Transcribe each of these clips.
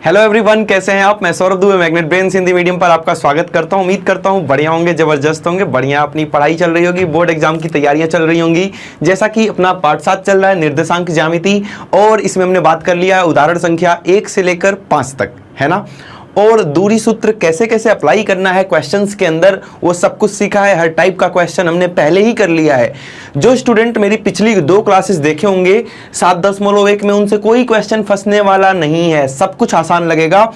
Hello everyone, कैसे हैं आप। मैं Saurabh Dubey magnet brains Hindi medium पर आपका स्वागत करता हूं। उम्मीद करता हूं बढ़िया होंगे, जबरदस्त होंगे, बढ़िया अपनी पढ़ाई चल रही होगी, बोर्ड एग्जाम की तैयारियां चल रही होंगी। जैसा कि अपना पार्ट 7 चल रहा है, निर्देशांक ज्यामिति, और इसमें हमने बात कर लिया है उदाहरण संख्या 1 से लेकर 5 तक, है ना। और दूरी सूत्र कैसे कैसे अप्लाई करना है क्वेश्चंस के अंदर, वो सब कुछ सीखा है। हर टाइप का क्वेश्चन हमने पहले ही कर लिया है। जो स्टूडेंट मेरी पिछली 2 क्लासेस देखे होंगे 7.1 में, उनसे कोई क्वेश्चन फंसने वाला नहीं है, सब कुछ आसान लगेगा।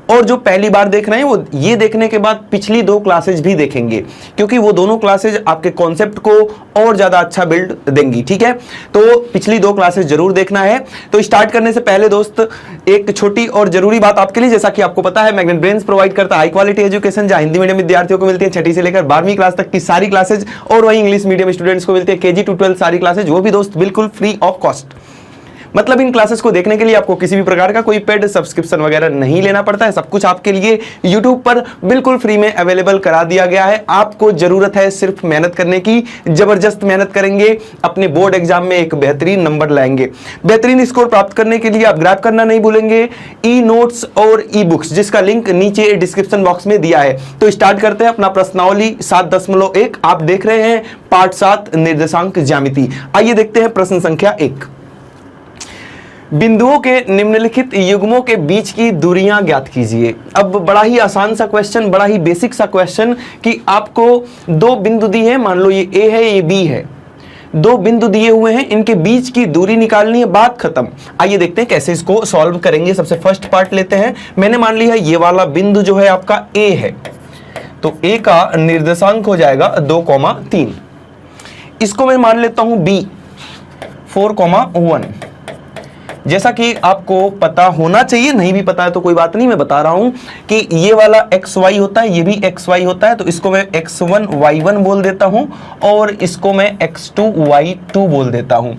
और जो पहली बार देख रहे हैं वो ये देखने के बाद पिछली 2 क्लासेज भी देखेंगे, क्योंकि वो दोनों क्लासेज आपके कॉन्सेप्ट को और ज्यादा अच्छा बिल्ड देंगी। ठीक है, तो पिछली 2 क्लासेज जरूर देखना है। तो स्टार्ट करने से पहले दोस्त एक छोटी और जरूरी बात आपके लिए, जैसा कि आपको पता है मैग्नेट ब्रेन्स प्रोवाइड करता है हाई क्वालिटी एजुकेशन, जहां हिंदी मीडियम विद्यार्थियों को मिलती है 6ठी से लेकर 12वीं क्लास तक की सारी क्लासेज, और वही इंग्लिश मीडियम स्टूडेंट्स को मिलती है KG to 12 सारी क्लासेज, वो भी दोस्त बिल्कुल फ्री ऑफ कॉस्ट। मतलब इन क्लासेस को देखने के लिए आपको किसी भी प्रकार का कोई पेड सब्सक्रिप्शन वगैरह नहीं लेना पड़ता है। सब कुछ आपके लिए YouTube पर बिल्कुल फ्री में अवेलेबल करा दिया गया है। आपको जरूरत है सिर्फ मेहनत करने की, जबरदस्त मेहनत करेंगे, अपने बोर्ड एग्जाम में एक बेहतरीन नंबर लाएंगे। बेहतरीन स्कोर प्राप्त करने के लिए आप ग्रैब करना नहीं भूलेंगे ई नोट्स और ई बुक्स, जिसका लिंक नीचे डिस्क्रिप्शन बॉक्स में दिया है। तो स्टार्ट करते हैं अपना प्रश्नावली 7.1। आप देख रहे हैं पार्ट 7 निर्देशांक ज्यामिति। आइए देखते हैं प्रश्न संख्या 1। बिंदुओं के निम्नलिखित युग्मों के बीच की दूरियां ज्ञात कीजिए। अब बड़ा ही आसान सा क्वेश्चन, बड़ा ही बेसिक सा क्वेश्चन कि आपको 2 बिंदु दिए हैं, मान लो ये A है ये B है, 2 बिंदु दिए हुए हैं, इनके बीच की दूरी निकालनी है, बात खत्म। आइए देखते हैं कैसे इसको सॉल्व करेंगे। सबसे फर्स्ट पार्ट लेते हैं। मैंने मान लिया ये वाला बिंदु जो है आपका A है, तो A का निर्देशांक हो जाएगा 2,3। इसको मैं मान लेता हूं B 4,1। जैसा कि आपको पता होना चाहिए, नहीं भी पता है तो कोई बात नहीं, मैं बता रहा हूं कि ये वाला XY होता है, ये भी XY होता है, तो इसको मैं X1 Y1 बोल देता हूं और इसको मैं X2 Y2 बोल देता हूं।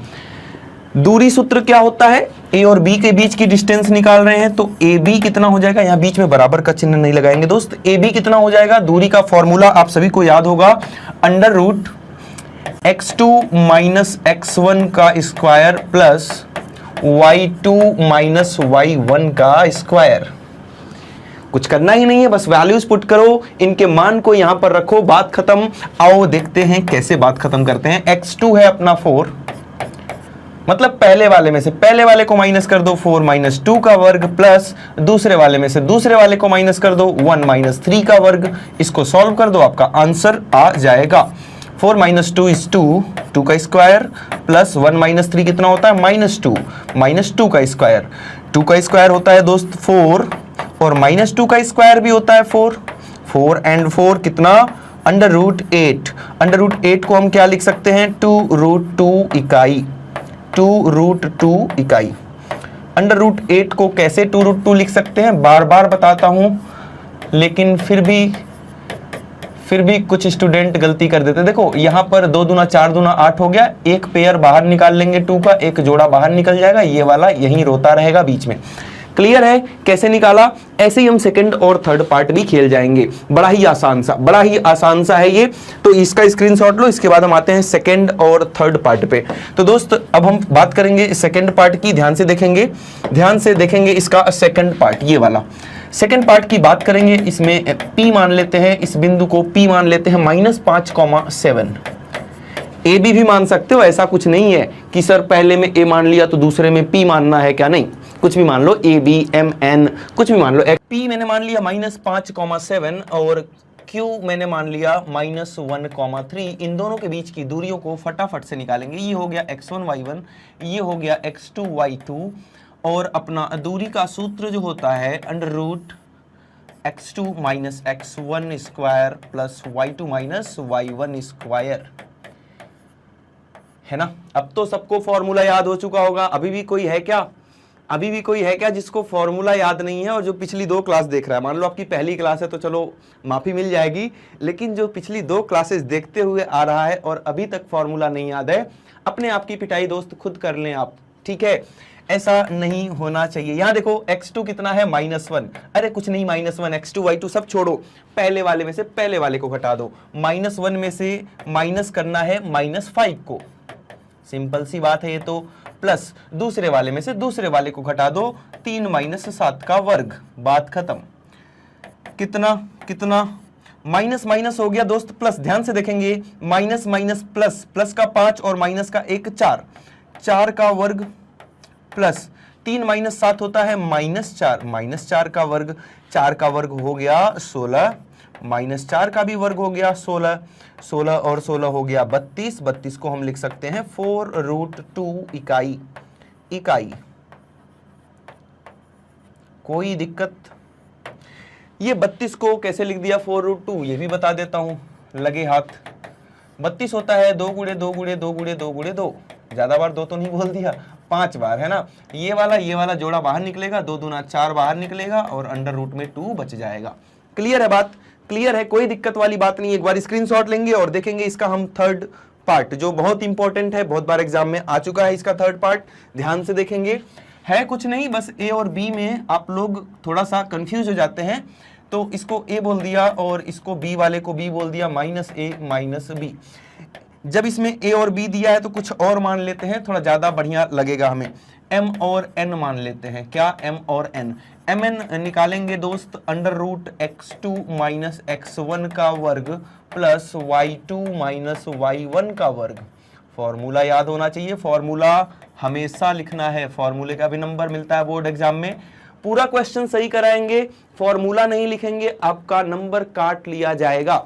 दूरी सूत्र क्या होता है, A और B के बीच की डिस्टेंस निकाल रहे हैं, तो AB कितना हो जाएगा, यहां बीच में बराबर का चिन्ह नहीं लगाएंगे दोस्त। AB कितना हो जाएगा, दूरी का फॉर्मूला आप सभी को याद होगा, √X2 माइनस X1 का square plus Y2 minus Y1 का स्क्वायर। कुछ करना ही नहीं है, बस वैल्यूज पुट करो, इनके मान को यहां पर रखो, बात खत्म। आओ देखते हैं कैसे बात खत्म करते हैं। X2 है अपना 4, मतलब पहले वाले में से पहले वाले को माइनस कर दो, 4 माइनस 2 का वर्ग, प्लस दूसरे वाले में से दूसरे वाले को माइनस कर दो, 1 माइनस 3 का वर्ग। इसको सॉल्व कर दो, आपका आंसर आ जाएगा 4 माइनस 2 इज 2, 2 का स्क्वायर प्लस 1 माइनस 3 कितना होता है, -2, -2 का स्क्वायर। 2 का स्क्वायर होता है दोस्त 4, और -2 का स्क्वायर भी होता है 4। 4 एंड 4 कितना, √8। √8 को हम क्या लिख सकते हैं, 2√2 इकाई, 2√2 इकाई। √8 को कैसे 2√2 लिख सकते हैं, बार बार बताता हूं, लेकिन फिर भी कुछ स्टूडेंट गलती कर देते हैं। देखो यहां पर 2 दूना 4 दूना 8 हो गया, एक पेयर बाहर निकाल लेंगे 2 का, एक जोड़ा बाहर निकल जाएगा, ये वाला यहीं रोता रहेगा बीच में। क्लियर है कैसे निकाला। ऐसे ही हम सेकंड और थर्ड पार्ट भी खेल जाएंगे। बड़ा ही आसान सा है ये, तो इसका स्क्रीनशॉट लो। इसके बाद हम आते हैं सेकंड और थर्ड पार्ट पे। तो दोस्त अब हम बात करेंगे सेकंड पार्ट की, ध्यान से देखेंगे इसका सेकंड पार्ट, ये वाला सेकंड पार्ट की बात करेंगे। इसमें P मान लेते हैं, इस बिंदु को P मान लेते हैं -5,7। AB भी मान सकते हो, ऐसा कुछ नहीं है कि सर पहले में A मान लिया तो दूसरे में P मानना है, क्या नहीं, कुछ भी मान लो, AB MN कुछ भी मान लो। P मैंने मान लिया -5,7 और Q मैंने मान लिया -1,3। इन दोनों के बीच की दूरियों को फटाफट से निकालेंगे। ये हो गया X1 Y1, ये हो गया X2 Y2, और अपना दूरी का सूत्र जो होता है √X2 minus X1 square plus Y2 minus Y1 square, है ना। अब तो सबको फॉर्मूला याद हो चुका होगा। अभी भी कोई है क्या जिसको फॉर्मूला याद नहीं है और जो पिछली 2 क्लास देख रहा है। मान लो आपकी पहली क्लास है तो चलो माफी मिल जाएगी, लेकिन जो पिछली 2 क्लासेस देखते हुए आ रहा है और अभी तक फॉर्मूला नहीं याद है, अपने आप की पिटाई दोस्त खुद कर लें आप, ठीक है। ऐसा नहीं होना चाहिए। यहां देखो X2 कितना है, -1। अरे कुछ नहीं, -1 X2 Y2 सब छोड़ो, पहले वाले में से पहले वाले को घटा दो। -1 में से माइनस करना है -5 को, सिंपल सी बात है ये तो। प्लस दूसरे वाले में से दूसरे वाले को घटा दो, 3 माइनस 7 का वर्ग, बात खत्म। कितना कितना, माइनस माइनस हो गया दोस्त प्लस, ध्यान से देखेंगे, माइनस माइनस प्लस, प्लस का 5 और माइनस का 1 4, 4 का वर्ग प्लस 3 माइनस 7 होता है -4, -4 का वर्ग, 4 का वर्ग हो गया 16, -4 का भी वर्ग हो गया 16, 16 और 16 हो गया 32, 32 को हम लिख सकते हैं 4√2 इकाई, इकाई। कोई दिक्कत? ये 32 को कैसे लिख दिया 4√2, ये भी बता देता हूं, लगे हाथ। 32 होता है 2 गुणे 2 गुणे 2 गुणे 2 गुणे 2, ज्यादा बार 2 तो नहीं बोल दिया, 5 बार है ना। ये वाला जोड़ा बाहर निकलेगा, 2 दूना 4 बाहर निकलेगा और अंडर रूट में 2 बच जाएगा। क्लियर है बात? क्लियर है, कोई दिक्कत वाली बात नहीं। एक बार स्क्रीनशॉट लेंगे और देखेंगे इसका हम थर्ड पार्ट, जो बहुत इंपॉर्टेंट है, बहुत बार एग्जाम में आ चुका है इसका थर्ड पार्ट, ध्यान से देखेंगे। है कुछ नहीं, बस ए और बी में आप लोग थोड़ा सा कंफ्यूज हो जाते हैं, तो इसको ए बोल दिया और इसको बी वाले को बी बोल दिया, -a -b। जब इसमें ए और बी दिया है तो कुछ और मान लेते हैं, थोड़ा ज्यादा बढ़िया लगेगा हमें। m और n मान लेते हैं, क्या m और n, mn निकालेंगे दोस्त, √x2 - x1 का वर्ग प्लस y2 - y1 का वर्ग। फॉर्मूला याद होना चाहिए, फॉर्मूला हमेशा लिखना है, फॉर्मूले का भी नंबर मिलता है बोर्ड एग्जाम में। पूरा क्वेश्चन सही कराएंगे, फॉर्मूला नहीं लिखेंगे आपका नंबर काट लिया जाएगा,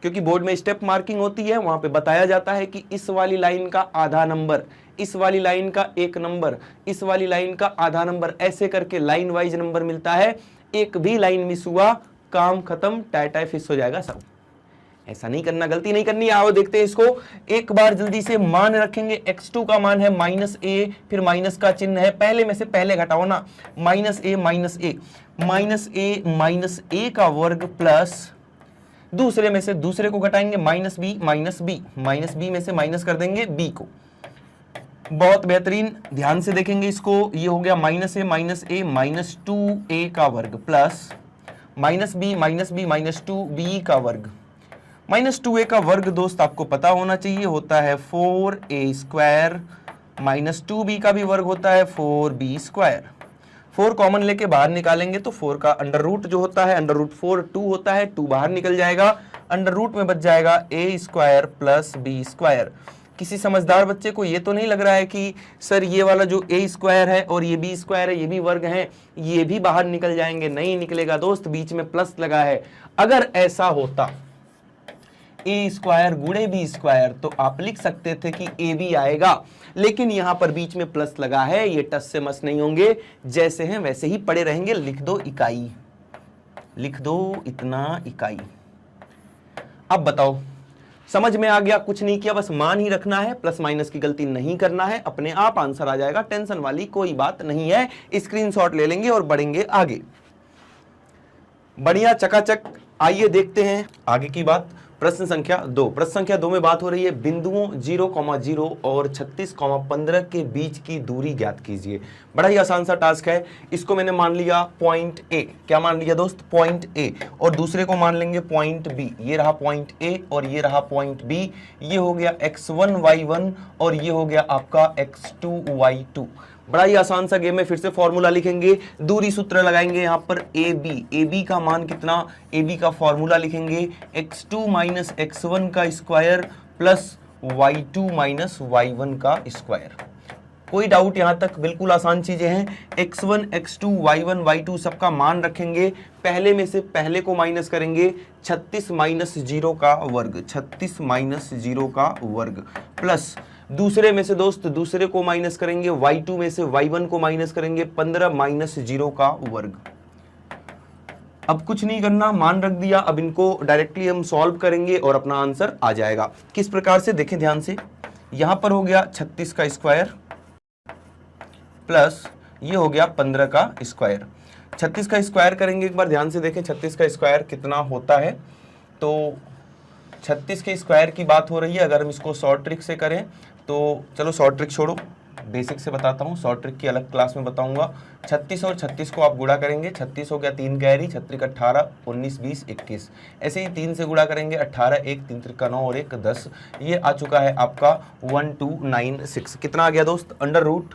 क्योंकि बोर्ड में स्टेप मार्किंग होती है, वहां पे बताया जाता है कि इस वाली लाइन का आधा नंबर, इस वाली लाइन का 1 नंबर, इस वाली लाइन का आधा नंबर, ऐसे करके लाइन वाइज नंबर मिलता है। एक भी लाइन मिस हुआ, काम खत्म, टाई फिक्स हो जाएगा सब। ऐसा नहीं करना, गलती नहीं करनी। आओ देखते हैं इसको एक बार जल्दी से। मान रखेंगे x2 का मान है -a, फिर माइनस का चिन्ह है, पहले में से पहले घटाओ ना, -a का वर्ग प्लस दूसरे में से दूसरे को घटाएंगे -b में से माइनस कर देंगे b को। बहुत बेहतरीन, ध्यान से देखेंगे इसको, ये हो गया -a -2a का वर्ग प्लस -b -2b का वर्ग। -2a का वर्ग दोस्त आपको पता होना चाहिए होता है 4a² -2b का भी वर्ग होता है 4b²। 4 कॉमन लेके बाहर निकालेंगे तो 4 का अंडर रूट जो होता है, √4 2 होता है, 2 बाहर निकल जाएगा, अंडर रूट में बच जाएगा a² प्लस b²। किसी समझदार बच्चे को ये तो नहीं लग रहा है कि सर ये वाला जो a² है और ये b² है, ये भी वर्ग हैं, ये भी बाहर निकल जाएंगे? नहीं निकलेगा दोस्त, बीच में प्लस लगा है। अगर ऐसा होता a² गुणे b² तो आप लिख सकते थे कि ab आएगा, लेकिन यहां पर बीच में प्लस लगा है, ये टस से मस नहीं होंगे, जैसे हैं वैसे ही पड़े रहेंगे। लिख दो इकाई, लिख दो इतना इकाई। अब बताओ, समझ में आ गया? कुछ नहीं किया, बस मान ही रखना है, प्लस माइनस की गलती नहीं करना है, अपने आप आंसर आ जाएगा, टेंशन वाली कोई बात नहीं है। स्क्रीनशॉट ले लेंगे और बढ़ेंगे आगे, बढ़िया चकाचक। आइए देखते हैं आगे की बात। प्रश्न संख्या 2, प्रश्न संख्या 2 में बात हो रही है बिंदुओं 0,0 और 36,15 के बीच की दूरी ज्ञात कीजिए। बड़ा ही आसान सा टास्क है। इसको मैंने मान लिया पॉइंट ए, क्या मान लिया दोस्त? पॉइंट ए, और दूसरे को मान लेंगे पॉइंट बी। ये रहा पॉइंट ए और ये रहा पॉइंट बी। ये हो गया x1 y1 और ये हो गया आपका x2 y2। बड़ा ही आसान सा गेम है। फिर से फॉर्मूला लिखेंगे, दूरी सूत्र लगाएंगे यहाँ पर AB का मान कितना? AB का फॉर्मूला लिखेंगे x2 - x1 का स्क्वायर प्लस y2 - y1 का स्क्वायर। कोई डाउट यहाँ तक? बिल्कुल आसान चीजें हैं। x1 x2 y1 y2 सबका मान रखेंगे, पहले में से पहले को माइनस करेंगे, 36 - 0 का वर्ग, 36 - 0 का वर्ग प्लस दूसरे में से दोस्त दूसरे को माइनस करेंगे, y2 में से y1 को माइनस करेंगे, 15 - 0 का वर्ग। अब कुछ नहीं करना, मान रख दिया। अब इनको डायरेक्टली हम सॉल्व करेंगे और अपना आंसर आ जाएगा। किस प्रकार से देखें ध्यान से, यहां पर हो गया 36 का स्क्वायर प्लस ये हो गया 15 का स्क्वायर। 36 का स्क्वायर करेंगे, एक बार ध्यान से देखें 36 का स्क्वायर कितना होता है। तो 36 के स्क्वायर की बात हो रही है। अगर हम इसको शॉर्ट ट्रिक से करें तो चलो शॉर्ट ट्रिक छोड़ो, बेसिक से बताता हूँ, शॉर्ट ट्रिक की अलग क्लास में बताऊंगा। 36 और 36 को आप गुणा करेंगे, 36 हो गया 3 कैरी, 36 18, 19 20 21, ऐसे ही 3 से गुणा करेंगे 18, 1 3 3 9 और 1 10, ये आ चुका है आपका 1296। कितना आ गया दोस्त? Under root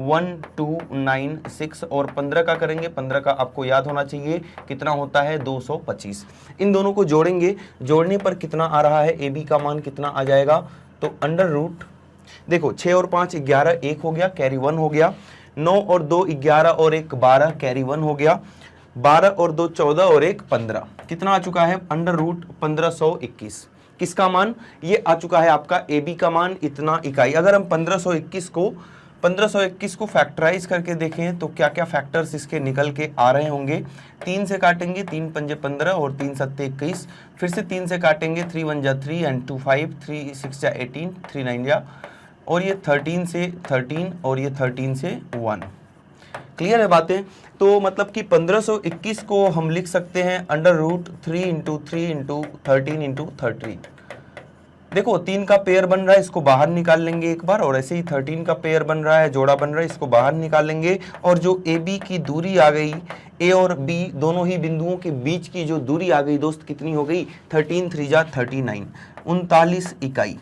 1296। और 15 का करेंगे, 15 का आपको याद होना चाहिए कितना होता है, 225। इन दोनों को जोड़ेंगे, जोड़ने पर कितना आ रहा है, ए बी का मान कितना आ जाएगा, तो अंडर रूट देखो 6 और 5 11, 1 हो गया, कैरी 1 हो गया, 9 और 2 11 और 1 12, कैरी 1 हो गया, 12 और 2 14 और 1 15, कितना आ चुका है, अंडर रूट 1521। किसका मान? ये आ चुका है आपका ए बी का मान, इतना इकाई। अगर हम 1521 को फैक्टराइज करके देखें तो क्या क्या फैक्टर्स इसके निकल के आ रहे होंगे। 3 से काटेंगे, 3 पंजे 15 और 3 सत्ते 21, फिर से 3 से काटेंगे, 3 1 जा 3 एंड 2 5, 3 6 जा 18, 3 9 जा, और ये 13 से 13 और ये 13 से 1। क्लियर है बातें? तो मतलब कि 1521 को हम लिख सकते हैं under root 3 into 3 into 13 into 13। देखो 3 का पेयर बन रहा है, इसको बाहर निकाल लेंगे एक बार, और ऐसे ही 13 का पेयर बन रहा है, जोड़ा बन रहा है, इसको बाहर निकाल लेंगे, और जो ए बी की दूरी आ गई, ए और बी दोनों ही बिंदुओं के बीच की जो दूरी आ गई दोस्त, कितनी हो गई, 13 3 जा 39, 39 इकाई।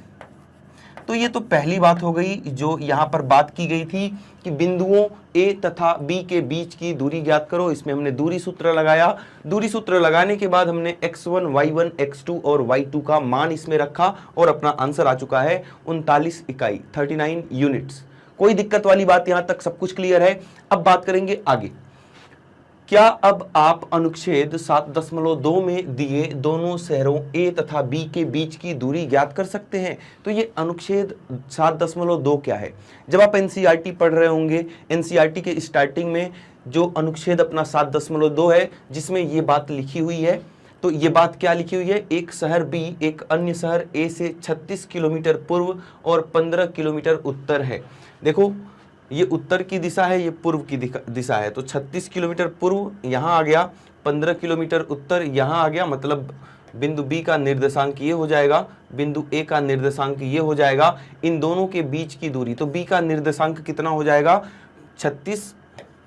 तो ये तो पहली बात हो गई जो यहाँ पर बात की गई थी कि बिंदुओं ए तथा बी के बीच की दूरी ज्ञात करो। इसमें हमने दूरी सूत्र लगाया, दूरी सूत्र लगाने के बाद हमने x1, y1, x2 और y2 का मान इसमें रखा, और अपना आंसर आ चुका है 39 इकाई, 39 यूनिट्स। कोई दिक्कत वाली बात यहाँ तक सब कुछ क्लियर है? अब बात करेंगे आगे। क्या अब आप अनुच्छेद 7.2 में दिए दोनों शहरों ए तथा बी के बीच की दूरी ज्ञात कर सकते हैं? तो ये अनुच्छेद 7.2 क्या है? जब आप एनसीईआरटी पढ़ रहे होंगे, एनसीईआरटी के स्टार्टिंग में जो अनुच्छेद अपना 7.2 है, जिसमें ये बात लिखी हुई है, तो ये बात क्या लिखी हुई है, एक शहर बी एक अन्य शहर ए से 36 किलोमीटर पूर्व और 15 किलोमीटर उत्तर है। देखो ये उत्तर की दिशा है, ये पूर्व की दिशा है, तो 36 किलोमीटर पूर्व यहाँ आ गया, 15 किलोमीटर उत्तर यहाँ आ गया, मतलब बिंदु बी का निर्देशांक ये हो जाएगा, बिंदु ए का निर्देशांक ये हो जाएगा, इन दोनों के बीच की दूरी, तो बी का निर्देशांक कितना हो जाएगा, 36,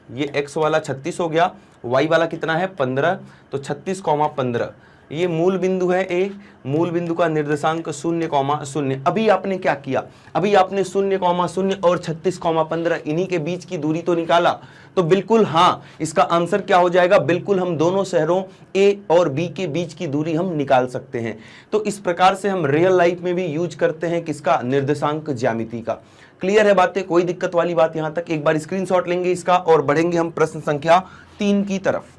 ये x वाला 36 हो गया, y वाला कितना है 15, तो 36,15, ये मूल बिंदु है ए, मूल बिंदु का निर्देशांक 0,0। अभी आपने क्या किया, अभी आपने 0,0 और 36,15 इन्हीं के बीच की दूरी तो निकाला, तो बिल्कुल हाँ, इसका आंसर क्या हो जाएगा, बिल्कुल हम दोनों शहरों ए और बी के बीच की दूरी हम निकाल सकते हैं। तो इस प्रकार से हम रियल लाइफ में भी यूज करते हैं किसका, निर्देशांक ज्यामिति का। क्लियर है बातें? कोई दिक्कत वाली बात यहां तक? एक बार स्क्रीनशॉट लेंगे इसका और बढ़ेंगे हम प्रश्न संख्या 3 की तरफ।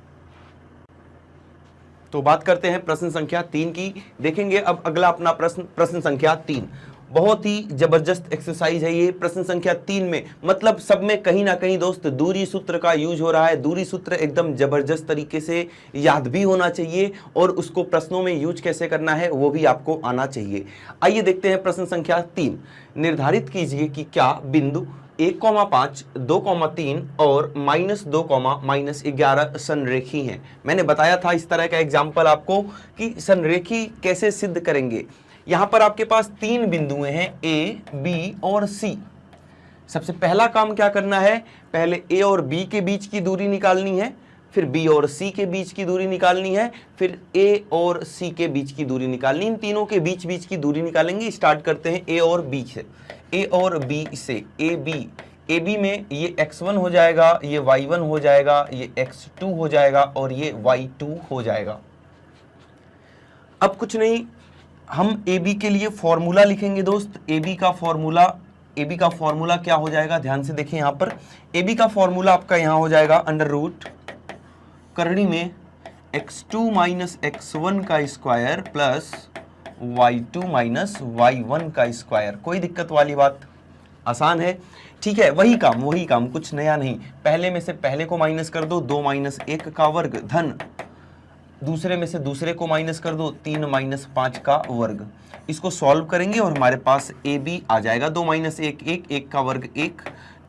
तो बात करते हैं प्रश्न संख्या 3 की। देखेंगे अब अगला अपना प्रश्न संख्या 3। बहुत ही जबरदस्त एक्सरसाइज है ये। प्रश्न संख्या 3 में मतलब सब में कहीं ना कहीं दोस्त दूरी सूत्र का यूज हो रहा है। दूरी सूत्र एकदम जबरदस्त तरीके से याद भी होना चाहिए और उसको प्रश्नों में यूज कैसे करना है वो भी आपको आना चाहिए। आइए देखते हैं प्रश्न संख्या 3। निर्धारित कीजिए कि क्या बिंदु 1,5, 2,3 और -2, -11 संरेखी हैं। मैंने बताया था इस तरह का एग्जाम्पल आपको कि संरेखी कैसे सिद्ध करेंगे। यहां पर आपके पास 3 बिंदुएं हैं ए, बी और सी। सबसे पहला काम क्या करना है, पहले ए और बी के बीच की दूरी निकालनी है, फिर बी और सी के बीच की दूरी निकालनी है, फिर ए और सी के बीच की दूरी निकालनी। इन तीनों के बीच की दूरी निकालेंगे। स्टार्ट करते हैं ए और बी से। ए और बी से ए बी में ये x1 हो जाएगा, ये y1 हो जाएगा, ये x2 हो जाएगा और ये y2 हो जाएगा। अब कुछ नहीं, हम ए बी के लिए फॉर्मूला लिखेंगे दोस्त। ए बी का फॉर्मूला क्या हो जाएगा, ध्यान से देखें यहाँ पर। ए बी का फॉर्मूला आपका यहाँ हो जाएगा अंडर रूट करनी में x2 माइनस x1 का square plus y2 minus y1 का स्क्वायर। कोई दिक्कत वाली बात, आसान है, ठीक है। वही काम, कुछ नया नहीं। पहले में से पहले को माइनस कर दो, 2 - 1 का वर्ग धन दूसरे में से दूसरे को माइनस कर दो, 3 - 5 का वर्ग। इसको सॉल्व करेंगे और हमारे पास ए बी आ जाएगा। 2 - 1 1, 1 का वर्ग 1,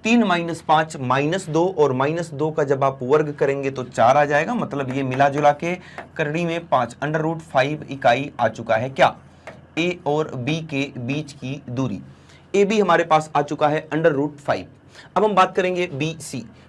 3 - 5 -2 और -2 का जब आप वर्ग करेंगे तो 4 आ जाएगा। मतलब ये मिला जुला के करनी में 5 अंडर रूट 5 इकाई आ चुका है क्या, ए और बी के बीच की दूरी। ए बी हमारे पास आ चुका है √5। अब हम बात करेंगे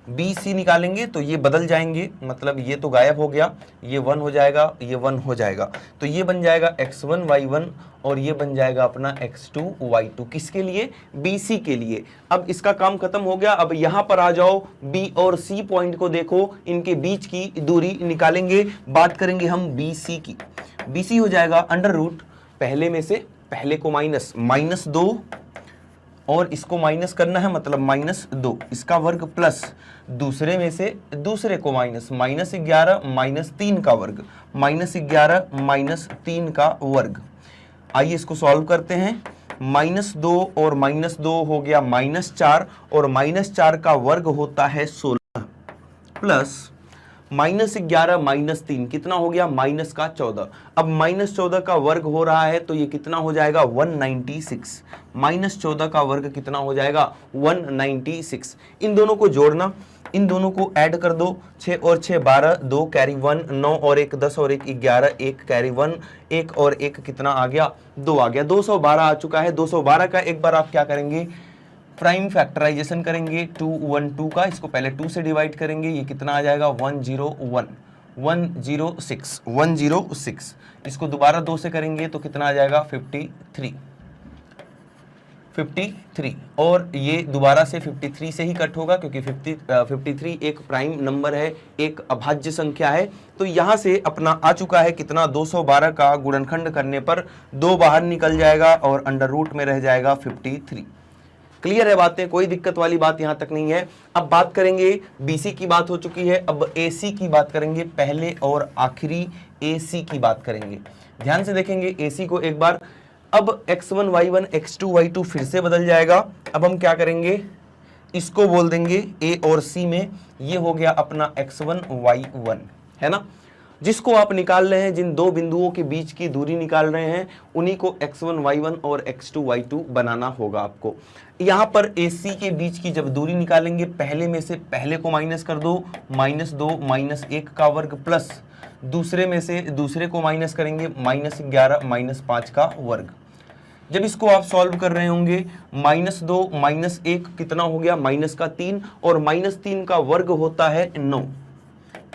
बी सी निकालेंगे तो ये बदल जाएंगे, मतलब ये तो गायब हो गया, ये 1 हो जाएगा, ये 1 हो जाएगा, तो ये बन जाएगा x1 y1 और ये बन जाएगा अपना x2 y2। किसके लिए? बी सी के लिए। अब इसका काम खत्म हो गया। अब यहां पर आ जाओ, बी और सी पॉइंट को देखो, इनके बीच की दूरी निकालेंगे। बात करेंगे हम बी सी की। बी सी हो जाएगा √ पहले में से पहले को -2 और इसको माइनस करना है, मतलब -2 इसका वर्ग प्लस दूसरे में से दूसरे को -11 -3 का वर्ग, -11 -3 का वर्ग। आइए इसको सॉल्व करते हैं। -2 और -2 हो गया -4 और -4 का वर्ग होता है 16 प्लस -11 -3 कितना हो गया? -14। अब -14 का वर्ग हो रहा है तो ये कितना हो जाएगा? 196। -14 का वर्ग कितना हो जाएगा? 196। इन दोनों को जोड़ना, इन दोनों को ऐड कर दो। 6 और 6 12, 2 कैरी 1, 9 और 1 10 और 1 11, 1 कैरी 1, 1 और 1 कितना आ गया? 2 आ गया। 212 आ चुका है। 212 का एक बार आप क्या करेंगे? प्राइम फैक्टराइजेशन करेंगे 212 का। इसको पहले 2 से डिवाइड करेंगे, ये कितना आ जाएगा? 101 इसको दोबारा 2 से करेंगे तो कितना आ जाएगा? 53 और ये दोबारा से 53 से ही कट होगा क्योंकि 53 एक प्राइम नंबर है, एक अभाज्य संख्या है। तो यहां से अपना आ चुका है कितना? 212 का गुणनखंड करने पर 2 बाहर निकल जाएगा और √ में रह जाएगा 53। क्लियर है बातें? कोई दिक्कत वाली बात यहां तक नहीं है। अब बात करेंगे BC की बात हो चुकी है, अब AC की बात करेंगे। पहले और आखिरी AC की बात करेंगे। ध्यान से देखेंगे AC को एक बार। अब x1 y1 x2 y2 फिर से बदल जाएगा। अब हम क्या करेंगे? इसको बोल देंगे A और C में, ये हो गया अपना x1 y1, है ना। जिसको आप निकाल रहे हैं, जिन दो बिंदुओं के बीच की दूरी निकाल रहे हैं, उन्हीं को x1 y1 और x2 y2 बनाना होगा आपको। यहां पर AC के बीच की जब दूरी निकालेंगे, पहले में से पहले को माइनस कर दो, -2 -1 का वर्ग प्लस दूसरे में से दूसरे को माइनस करेंगे, -11 -5 का वर्ग। जब इसको आप सॉल्व कर रहे होंगे, -2 -1 कितना हो गया? -3 और -3 का वर्ग होता है 9।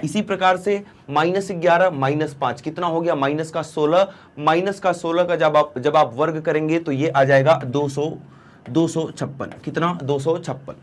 इसी प्रकार से -11 -5 कितना हो गया? -16। -16 का जब आप वर्ग करेंगे तो ये आ जाएगा 256। कितना? 256।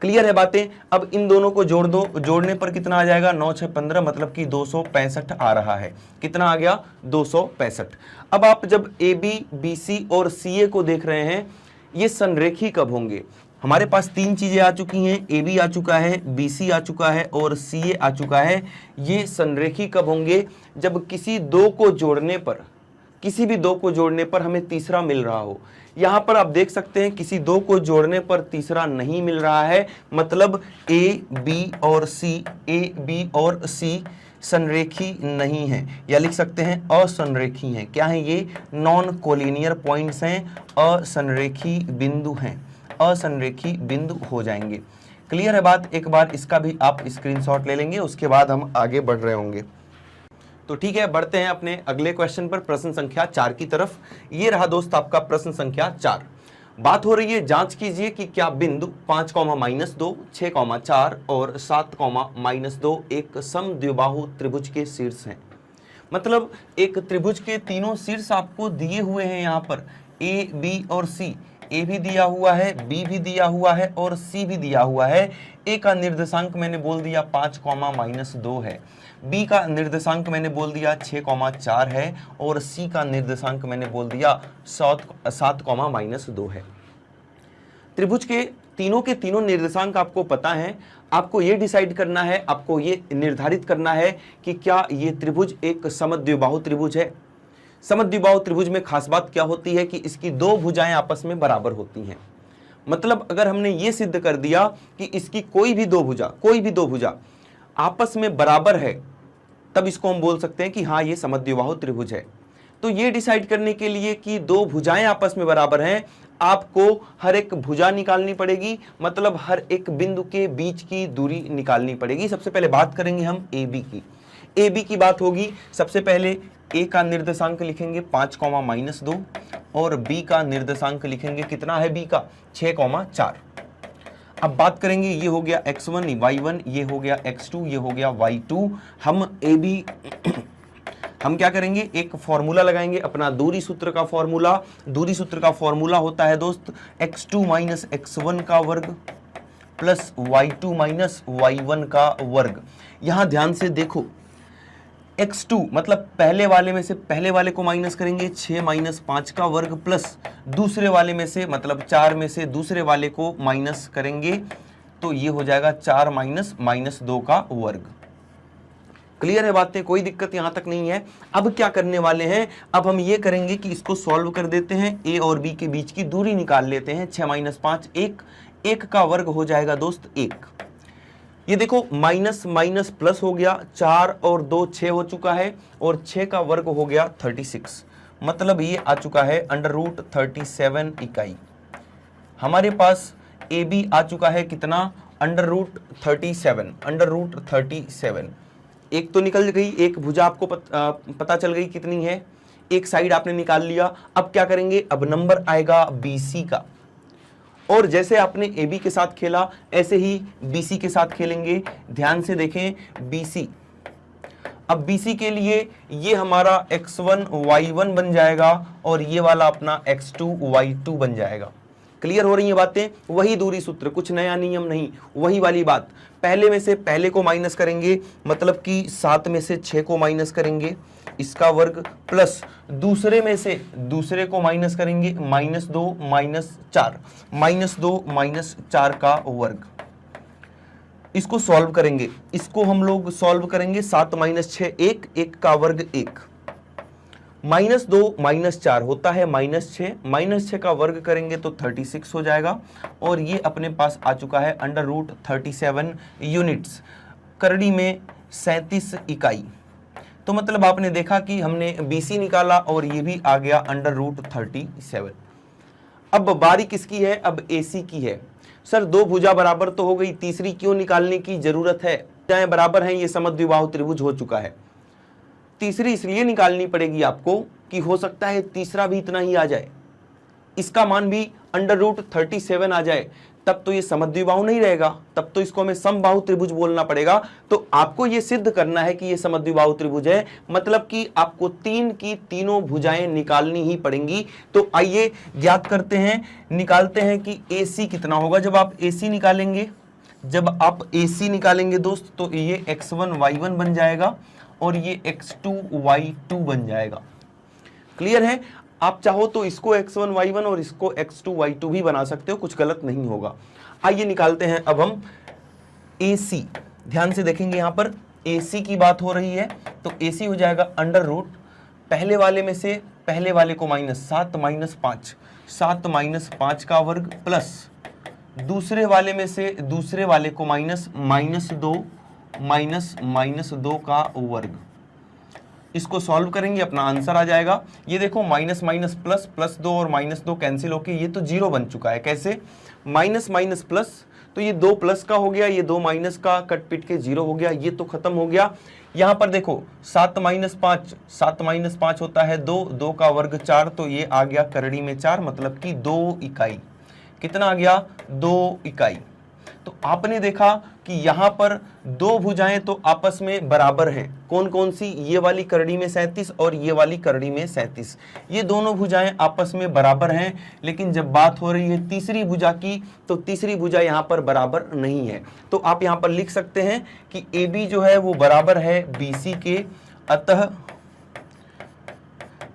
क्लियर है बातें? अब इन दोनों को जोड़ दो, जोड़ने पर कितना आ जाएगा? 9 6 15, मतलब कि 265 आ रहा है। कितना आ गया? 265। अब आप जब AB BC और CA को देख रहे हैं, ये संरेखी कब होंगे? हमारे पास 3 चीजें आ चुकी हैं, AB आ चुका है, BC आ चुका है और CA आ चुका है। ये संरेखी कब होंगे? जब किसी दो को जोड़ने पर, किसी भी दो को जोड़ने पर हमें तीसरा मिल रहा हो। यहां पर आप देख सकते हैं किसी दो को जोड़ने पर तीसरा नहीं मिल रहा है, मतलब A B और C संरेखी नहीं है, या लिख सकते हैं असंरेखी हैं। क्या है ये? नॉन कोलिनियर पॉइंट्स हैं, असंरेखी बिंदु हैं, असंरेखी बिंदु हो जाएंगे। क्लियर है बात? एक बार इसका भी आप स्क्रीनशॉट ले लेंगे, उसके बाद हम आगे बढ़ रहे होंगे। तो ठीक है, बढ़ते हैं अपने अगले क्वेश्चन पर, प्रश्न संख्या 4 की तरफ। ये रहा दोस्त आपका प्रश्न संख्या 4। बात हो रही है, जांच कीजिए कि क्या बिंदु 5, -2, 6, 4 और 7, -2 एक समद्विबाहु त्रिभुज के शीर्ष हैं। मतलब एक त्रिभुज के तीनों शीर्ष आपको दिए हुए हैं। यहाँ पर A B और C, A भी दिया हुआ है, B भी दिया हुआ है और C भी दिया हुआ है। A का निर्देशांक मैंने बोल दिया 5, -2 है, B का निर्देशांक मैंने बोल दिया 6, 4 है और C का निर्देशांक मैंने बोल दिया 7, -2 है। त्रिभुज के तीनों निर्देशांक आपको पता है। आपको ये डिसाइड करना है, आपको ये निर्धारित करना है कि क्या ये त्रिभुज एक समद्विबाहु त्रिभुज है। समद्विबाहु त्रिभुज में खास बात क्या होती है कि इसकी दो भुजाएं आपस में बराबर होती हैं। मतलब अगर हमने ये सिद्ध कर दिया कि इसकी कोई भी दो भुजा आपस में बराबर है, तब इसको हम बोल सकते हैं कि हाँ ये समद्विबाहु त्रिभुज है। तो ये डिसाइड करने के लिए कि दो भुजाएं आपस में बराबर हैं, आपको हर एक भुजा निकालनी पड़ेगी, मतलब हर एक बिंदु के बीच की दूरी निकालनी पड़ेगी। सबसे पहले बात करेंगे हम AB की। ए बी की बात होगी, सबसे पहले ए का निर्देशांक लिखेंगे 5, -2 और बी का निर्देशांक लिखेंगे, कितना है बी का 6, 4। अब बात करेंगे, ये हो गया x1 y1, ये हो गया x2, ये हो गया y2। हम ए बी हम क्या करेंगे, एक फॉर्मूला लगाएंगे अपना दूरी सूत्र का फॉर्मूला। दूरी सूत्र का फॉर्मूला होता है दोस्त x2 - x1 का वर्ग प्लस y2 - y1 का वर्ग। यहां ध्यान से देखो, x2 मतलब पहले वाले में से पहले वाले को माइनस करेंगे, 6 - 5 का वर्ग प्लस दूसरे वाले में से मतलब 4 में से दूसरे वाले को माइनस करेंगे, तो ये हो जाएगा 4 - -2 का वर्ग। क्लियर है बातें, कोई दिक्कत यहां तक नहीं है। अब क्या करने वाले हैं, अब हम ये करेंगे कि इसको सॉल्व कर देते हैं, ए और बी के बीच की दूरी निकाल लेते हैं। 6 - 5 1 का वर्ग हो जाएगा दोस्त 1। ये देखो माइनस माइनस प्लस हो गया, 4 और 2 6 हो चुका है और 6 का वर्ग हो गया 36, मतलब ये आ चुका है √37 इकाई। हमारे पास ए बी आ चुका है कितना, √37। एक तो निकल गई, एक भुजा आपको पता चल गई कितनी है, एक साइड आपने निकाल लिया। अब क्या करेंगे, अब नंबर आएगा बीसी का, और जैसे आपने ए बी के साथ खेला ऐसे ही बीसी के साथ खेलेंगे। ध्यान से देखें बीसी, अब बीसी के लिए ये हमारा x1 y1 बन जाएगा और ये वाला अपना x2 y2 बन जाएगा। क्लियर हो रही है बातें, वही दूरी सूत्र, कुछ नया नियम नहीं, वही वाली बात। पहले में से पहले को माइनस करेंगे, मतलब कि 7 में से 6 को माइनस करेंगे, इसका वर्ग प्लस दूसरे में से दूसरे को माइनस करेंगे, -2 - 4 का वर्ग। इसको सॉल्व करेंगे, इसको हम लोग सॉल्व करेंगे, 7 - 6 1 का वर्ग 1, -2 - 4 होता है -6 का वर्ग करेंगे तो 36 हो जाएगा, और ये अपने पास आ चुका है √37 यूनिट्स, करड़ी में 37 इकाई। तो मतलब आपने देखा कि हमने BC निकाला और ये भी आ गया √37। अब बारी किसकी है, अब AC की है। सर दो भुजा बराबर तो हो गई, तीसरी क्यों निकालने की जरूरत है, भुजाएं बराबर हैं, ये समद्विबाहु त्रिभुज हो चुका है। तीसरी इसलिए निकालनी पड़ेगी आपको कि हो सकता है तीसरा भी इतना ही आ जाए, इसका मान भी √37 आ जाए, तब तो ये समद्विबाहु नहीं रहेगा, तब तो इसको हमें समबाहु त्रिभुज बोलना पड़ेगा। तो आपको ये सिद्ध करना है कि ये समद्विबाहु त्रिभुज है, मतलब कि आपको 3 की तीनों भुजाएं निकालनी ही पड़ेंगी। तो आइए ज्ञात करते हैं, निकालते हैं कि AC कितना होगा। जब आप AC निकालेंगे दोस्त, तो ये x1 y1 बन जाएगा और ये x2 y2 बन जाएगा। क्लियर है, आप चाहो तो इसको x1 y1 और इसको x2 y2 भी बना सकते हो, कुछ गलत नहीं होगा। आइए निकालते हैं अब हम AC। ध्यान से देखेंगे, यहां पर AC की बात हो रही है, तो AC हो जाएगा √ पहले वाले में से पहले वाले को -7 - 5 का वर्ग प्लस दूसरे वाले में से दूसरे वाले को -2 का वर्ग। इसको सॉल्व करेंगे, अपना आंसर आ जाएगा। ये देखो माइनस माइनस प्लस, +2 और -2 कैंसिल होके ये तो 0 बन चुका है। कैसे, माइनस माइनस प्लस, तो ये 2 प्लस का हो गया, ये 2 माइनस का, कट पिट के 0 हो गया, ये तो खत्म हो गया। यहाँ पर देखो 7 - 5 होता है 2 का वर्ग 4, तो ये आ गया करड़ी में 4, मतलब कि 2 इकाई। कितना आ गया, 2 इकाई। तो आपने देखा कि यहां पर दो भुजाएं तो आपस में बराबर हैं। कौन कौन सी, ये वाली करड़ी में 37 और ये वाली करड़ी में 37, ये दोनों भुजाएं आपस में बराबर हैं। लेकिन जब बात हो रही है तीसरी भुजा की, तो तीसरी भुजा यहां पर बराबर नहीं है। तो आप यहां पर लिख सकते हैं कि AB जो है वो बराबर है BC के, अतः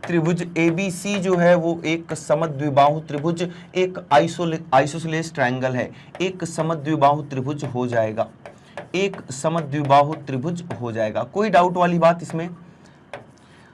त्रिभुज ABC जो है वो एक समद्विबाहु त्रिभुज, एक आइसोसेलेस ट्रायंगल है, एक समद्विबाहु त्रिभुज हो जाएगा, एक समद्विबाहु त्रिभुज हो जाएगा। कोई डाउट वाली बात इसमें?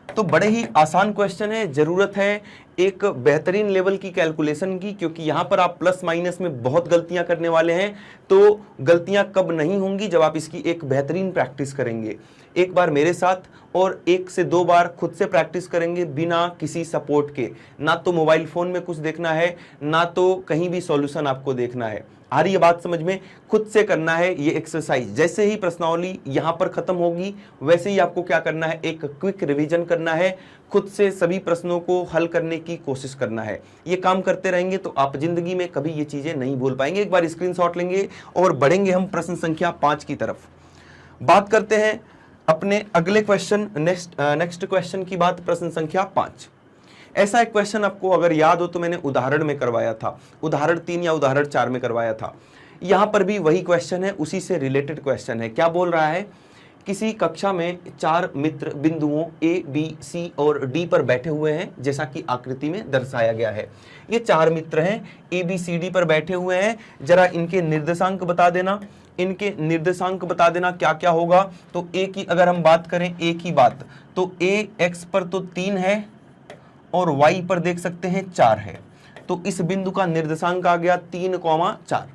तो बड़े ही आसान क्वेश्चन है, जरूरत है एक बेहतरीन लेवल की कैलकुलेशन की, क्योंकि यहां पर आप प्लस माइनस में बहुत गलतियां करने वाले हैं। तो गलतियां कब नहीं होंगी, जब आप इसकी एक बेहतरीन प्रैक्टिस करेंगे। एक बार मेरे साथ और 1 से 2 बार खुद से प्रैक्टिस करेंगे बिना किसी सपोर्ट के। ना तो मोबाइल फोन में कुछ देखना है, ना तो कहीं भी सॉल्यूशन आपको देखना है। आ रही है बात समझ में? खुद से करना है ये एक्सरसाइज। जैसे ही प्रश्नावली यहां पर खत्म होगी वैसे ही आपको क्या करना है, एक क्विक रिवीजन करना है, खुद से सभी प्रश्नों को हल करने की कोशिश करना है। ये काम करते रहेंगे तो आप जिंदगी में कभी ये चीजें नहीं भूल पाएंगे। एक बार स्क्रीनशॉट लेंगे और बढ़ेंगे हम प्रश्न संख्या 5 की तरफ। बात करते हैं अपने अगले क्वेश्चन, नेक्स्ट क्वेश्चन की बात, प्रश्न संख्या 5। ऐसा एक क्वेश्चन आपको अगर याद हो तो मैंने उदाहरण में करवाया था, उदाहरण 3 या उदाहरण 4 में करवाया था। यहां पर भी वही क्वेश्चन है, उसी से रिलेटेड क्वेश्चन है। क्या बोल रहा है, किसी कक्षा में 4 मित्र बिंदुओं A, B, C और D पर बैठे हुए हैं, जैसा कि आकृति में दर्शाया गया है। ये 4 मित्र हैं, A, B, C, D पर बैठे हुए हैं। जरा इनके निर्देशांक बता देना, इनके निर्देशांक बता देना क्या क्या होगा। तो A की अगर हम बात करें, A की बात, तो A X पर तो 3 है और Y पर देख सकते हैं 4 है। तो इस बिंदु का निर्देशांक आ गया 3,4।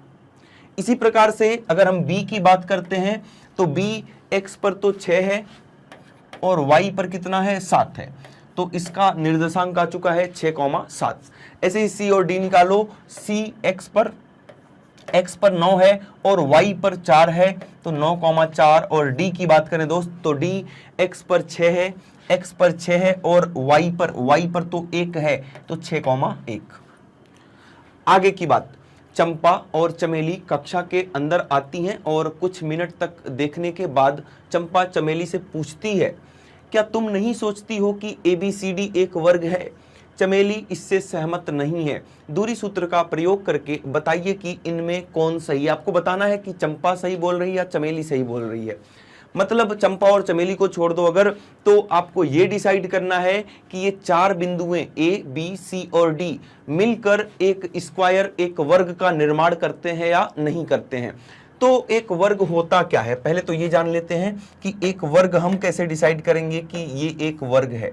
इसी प्रकार से अगर हम B की बात करते हैं तो B X पर तो 6 है और Y पर कितना है, 7 है। तो इसका निर्देशांक आ चुका है 6,7। ऐसे ही C और D निकालो। C X पर 9 है और Y पर 4 है, तो 9,4। और D की बात करें दोस्त तो D X पर 6 है, X पर 6 है और Y पर तो 1 है, तो 6,1। आगे की बात, चंपा और चमेली कक्षा के अंदर आती हैं और कुछ मिनट तक देखने के बाद चंपा चमेली से पूछती है, क्या तुम नहीं सोचती हो कि ABCD एक वर्ग है? चमेली इससे सहमत नहीं है। दूरी सूत्र का प्रयोग करके बताइए कि इनमें कौन सही है। आपको बताना है कि चंपा सही बोल रही है या चमेली सही बोल रही है। मतलब चंपा और चमेली को छोड़ दो अगर, तो आपको ये डिसाइड करना है कि ये 4 बिंदुएं A, B, C और D मिलकर एक स्क्वायर, एक वर्ग का निर्माण करते हैं या नहीं करते हैं। तो एक वर्ग होता क्या है, पहले तो ये जान लेते हैं कि एक वर्ग हम कैसे डिसाइड करेंगे कि ये एक वर्ग है।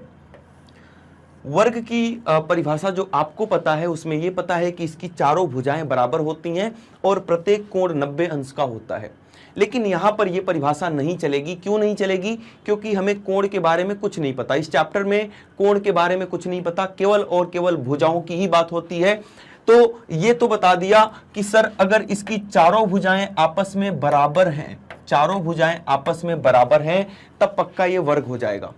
वर्ग की परिभाषा जो आपको पता है उसमें ये पता है कि इसकी चारों भुजाएं बराबर होती हैं और प्रत्येक कोण 90 अंश का होता है। लेकिन यहां पर यह परिभाषा नहीं चलेगी। क्यों नहीं चलेगी? क्योंकि हमें कोण के बारे में कुछ नहीं पता। इस चैप्टर में कोण के बारे में कुछ नहीं पता, केवल और केवल भुजाओं की ही बात होती है। तो ये तो बता दिया कि सर अगर इसकी चारों भुजाएं आपस में बराबर हैं, चारों भुजाएं आपस में बराबर हैं, तब पक्का ये वर्ग हो जाएगा।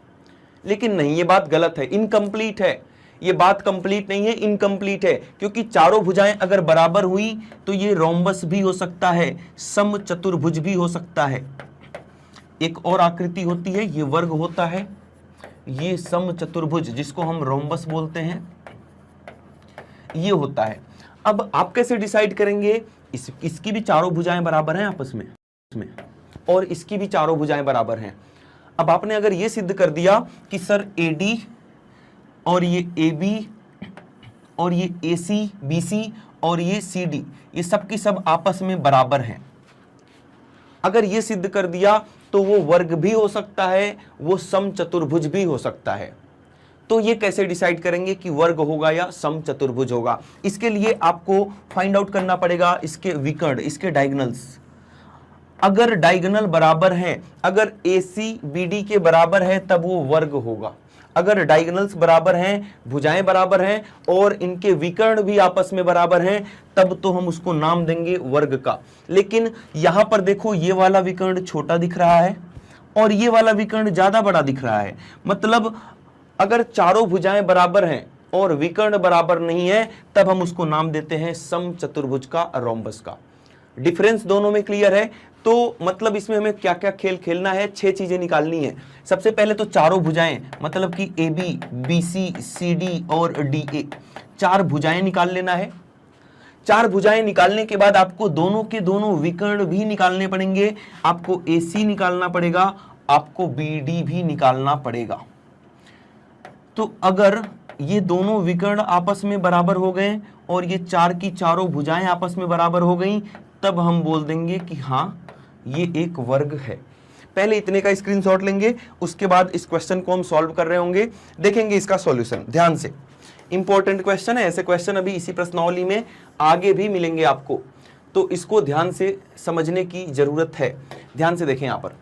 लेकिन नहीं, ये बात गलत है, इनकम्प्लीट है। ये बात कंप्लीट नहीं है, इनकम्प्लीट है। क्योंकि चारों भुजाएं अगर बराबर हुई तो ये रोम्बस भी हो सकता है, समचतुर्भुज भी हो सकता है। एक और आकृति होती है, ये वर्ग होता है, ये समचतुर्भुज जिसको हम रोम्बस बोलते हैं, ये होता है। अब आप कैसे डिसाइड करेंगे? इसकी भी चारों भुजाएं बराबर हैं आपस में, और इसकी भी चारों भुजाएं बराबर हैं। अब आपने अगर ये सिद्ध कर दिया कि सर AD और ये AB और ये AC, BC और ये CD, ये सब की सब आपस में बराबर हैं, अगर ये सिद्ध कर दिया तो वो वर्ग भी हो सकता है, वो समचतुर्भुज भी हो सकता है। तो ये कैसे डिसाइड करेंगे कि वर्ग होगा या समचतुर्भुज होगा? इसके लिए आपको फाइंड आउट करना पड़ेगा इसके विकर्ण, इसके डायगोनल्स। अगर डायगोनल बराबर हैं, अगर AC BD के बराबर है तब वो वर्ग होगा। अगर डायगोनल्स बराबर हैं, भुजाएं बराबर हैं और इनके विकर्ण भी आपस में बराबर हैं, तब तो हम उसको नाम देंगे वर्ग का। लेकिन यहां पर देखो, ये वाला विकर्ण छोटा दिख रहा है और ये वाला विकर्ण ज्यादा बड़ा दिख रहा है। मतलब अगर चारों भुजाएं बराबर हैं और विकर्ण बराबर नहीं है, तब हम उसको नाम देते हैं समचतुर्भुज का, रोम्बस का। डिफरेंस दोनों में क्लियर है। तो मतलब इसमें हमें क्या क्या खेल खेलना है, 6 चीजें निकालनी है। सबसे पहले तो चारों भुजाएं, मतलब कि AB, BC, CD और DA, 4 भुजाएं निकाल लेना है। 4 भुजाएं निकालने के बाद आपको दोनों के दोनों विकर्ण भी निकालने पड़ेंगे। आपको AC निकालना पड़ेगा, आपको BD भी निकालना पड़ेगा। तो अगर ये दोनों विकर्ण आपस में बराबर हो गए और ये 4 की चारों भुजाएं आपस में बराबर हो गई, तब हम बोल देंगे कि हाँ ये एक वर्ग है। पहले इतने का स्क्रीनशॉट लेंगे, उसके बाद इस क्वेश्चन को हम सॉल्व कर रहे होंगे, देखेंगे इसका सॉल्यूशन। ध्यान से इंपॉर्टेंट क्वेश्चन है, ऐसे क्वेश्चन अभी इसी प्रश्नावली में आगे भी मिलेंगे आपको, तो इसको ध्यान से समझने की जरूरत है। ध्यान से देखें यहां पर,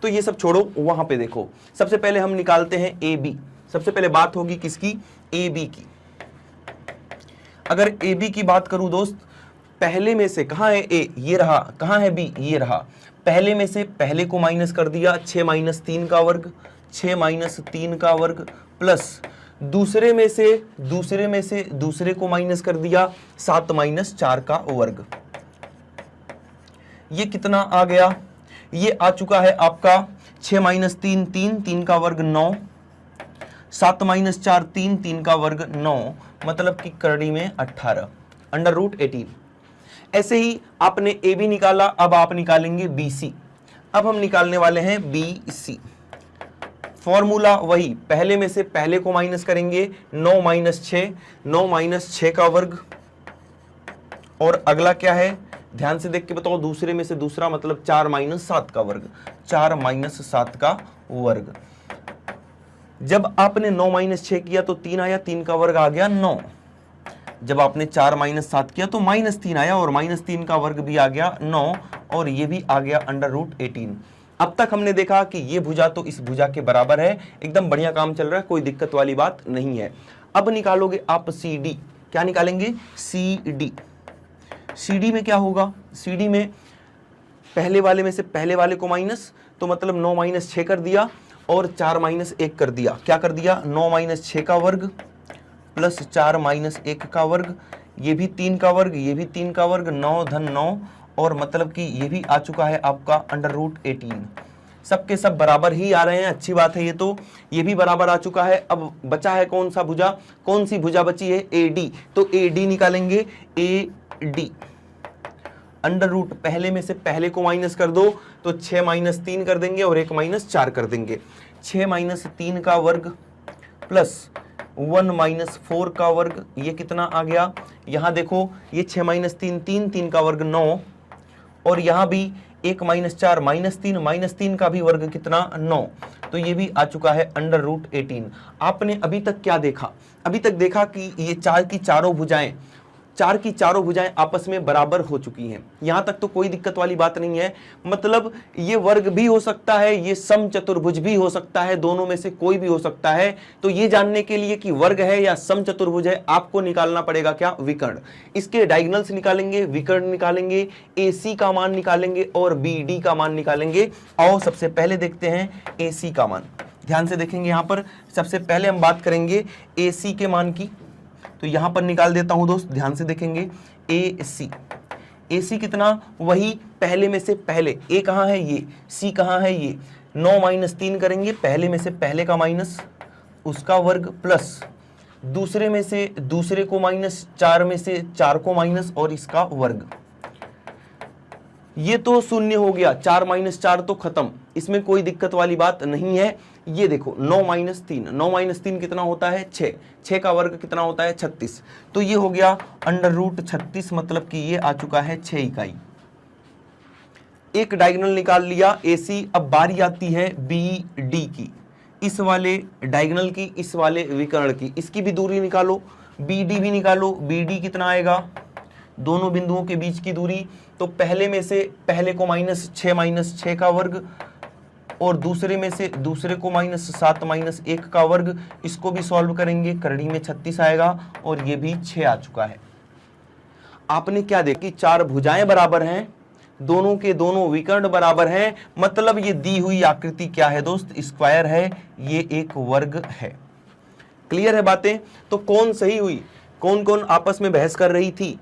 तो ये सब छोड़ो, वहां पे देखो। सबसे पहले हम निकालते हैं ए बी। सबसे पहले बात होगी किसकी? ए बी की। अगर ए बी की बात करूं दोस्त, पहले में से कहां है ए? ये रहा। कहां है बी? ये रहा। पहले में से पहले को माइनस कर दिया, 6 माइनस 3 का वर्ग, 6 माइनस 3 का वर्ग, प्लस दूसरे में से दूसरे को माइनस कर दिया, 7 माइनस 4 का वर्ग। ये कितना आ गया? ये आ चुका है आपका 6 माइनस 3 3, 3 का वर्ग 9, 7 माइनस 4 3, 3 का वर्ग 9, मतलब कि करड़ी में 18 अंडर रूट 18। ऐसे ही आपने ए बी निकाला, अब आप निकालेंगे बी सी। अब हम निकालने वाले हैं बी सी। फॉर्मूला वही, पहले में से पहले को माइनस करेंगे, 9 माइनस 6, 9 माइनस 6 का वर्ग, और अगला क्या है ध्यान से देख के बताओ, दूसरे में से दूसरा मतलब 4 माइनस 7 का वर्ग, 4 माइनस 7 का वर्ग। जब आपने 9 माइनस 6 किया तो 3 आया, 3 का वर्ग आ गया 9। जब आपने 4 माइनस 7 किया तो माइनस 3 आया, और माइनस 3 का वर्ग भी आ गया 9, और ये भी आ गया अंडर रूट 18। अब तक हमने देखा कि ये भुजा तो इस भुजा के बराबर है, एकदम बढ़िया काम चल रहा है, कोई दिक्कत वाली बात नहीं है। अब निकालोगे आप सी डी। क्या निकालेंगे? C D. सी डी में क्या होगा? सी डी में पहले वाले में से पहले वाले को माइनस, तो मतलब 9 माइनस 6 कर दिया, और 4 माइनस 1 कर दिया। क्या कर दिया? 9 माइनस 6 का वर्ग प्लस 4 माइनस 1 का वर्ग, ये भी 3 का वर्ग, ये भी 3 का वर्ग, 9 धन 9, और मतलब कि ये भी आ चुका है आपका अंडर रूट 18। सबके सब बराबर ही आ रहे हैं, अच्छी बात है। ये भी बराबर आ चुका है। अब बचा है कौन सा भुजा? कौन सी भुजा बची है? A D. तो ए डी निकालेंगे। ए डी अंडर रूट, पहले में से पहले को माइनस कर दो तो 6 माइनस 3 कर देंगे और 1 माइनस 4 कर देंगे। 6 माइनस 3 का वर्ग प्लस 1 माइनस 4 का वर्ग, ये कितना आ गया? यहां देखो, ये 6 माइनस 3 3, 3 का वर्ग 9, और यहां भी 1 माइनस 4 माइनस 3 का भी वर्ग कितना? 9। तो ये भी आ चुका है अंडर रूट 18। आपने अभी तक क्या देखा? अभी तक देखा कि ये चार की चारों भुजाएं आपस में बराबर हो चुकी हैं। यहां तक तो कोई दिक्कत वाली बात नहीं है। मतलब ये वर्ग भी हो सकता है, ये समचतुर्भुज भी हो सकता है, दोनों में से कोई भी हो सकता है। तो ये जानने के लिए कि वर्ग है या समचतुर्भुज है, आपको निकालना पड़ेगा क्या? विकर्ण। इसके डायगोनल्स निकालेंगे, विकर्ण निकालेंगे, AC का मान निकालेंगे और BD का मान निकालेंगे। आओ सबसे पहले देखते हैं AC का मान। ध्यान से देखेंगे, यहां पर सबसे पहले हम बात करेंगे AC के मान की। तो यहां पर निकाल देता हूं दोस्त, ध्यान से देखेंगे। AC कितना? वही पहले में से पहले, A कहां है? ये। C कहां है? ये। 9 माइनस 3 करेंगे, पहले में से पहले का माइनस, उसका वर्ग, प्लस दूसरे में से दूसरे को माइनस, 4 में से 4 को माइनस और इसका वर्ग। ये तो शून्य हो गया, 4 माइनस 4 तो खत्म, इसमें कोई दिक्कत वाली बात नहीं है। ये देखो 9 माइनस 3, 9 माइनस 3 कितना होता है? 6, 6 का वर्ग कितना होता है? 36। तो ये हो गया अंडर रूट 36, मतलब कि ये आ चुका है 6 इकाई। एक डायगोनल निकाल लिया AC। अब बारी आती है BD की, इस वाले डायगोनल की, इस वाले विकर्ण की। इसकी भी दूरी निकालो, BD भी निकालो। BD कितना आएगा? दोनों बिंदुओं के बीच की दूरी, तो पहले में से पहले को माइनस 6 का वर्ग, और दूसरे में से दूसरे को माइनस 7 माइनस 1 का वर्ग। इसको भी सॉल्व करेंगे, करड़ी में 36 आएगा, और ये भी 6 आ चुका है। आपने क्या देखा कि 4 भुजाएं बराबर हैं, दोनों के दोनों विकर्ण बराबर हैं, मतलब ये दी हुई आकृति क्या है दोस्त? स्क्वायर है, ये एक वर्ग है। क्लियर है बातें? तो कौन सही हुई? कौन कौन आपस में बहस कर रही थी?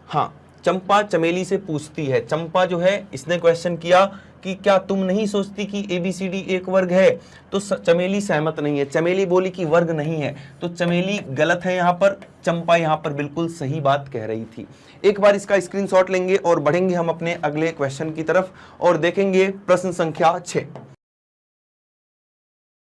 हाँ, चंपा चमेली से पूछती है। चंपा जो है, इसने क्वेश्चन किया कि क्या तुम नहीं सोचती कि ABCD एक वर्ग है? तो चमेली सहमत नहीं है। चमेली बोली कि वर्ग नहीं है, तो चमेली गलत है यहाँ पर, चंपा यहाँ पर बिल्कुल सही बात कह रही थी। एक बार इसका स्क्रीनशॉट लेंगे और बढ़ेंगे हम अपने अगले क्वेश्चन की तरफ और देखेंगे प्रश्न संख्या 6।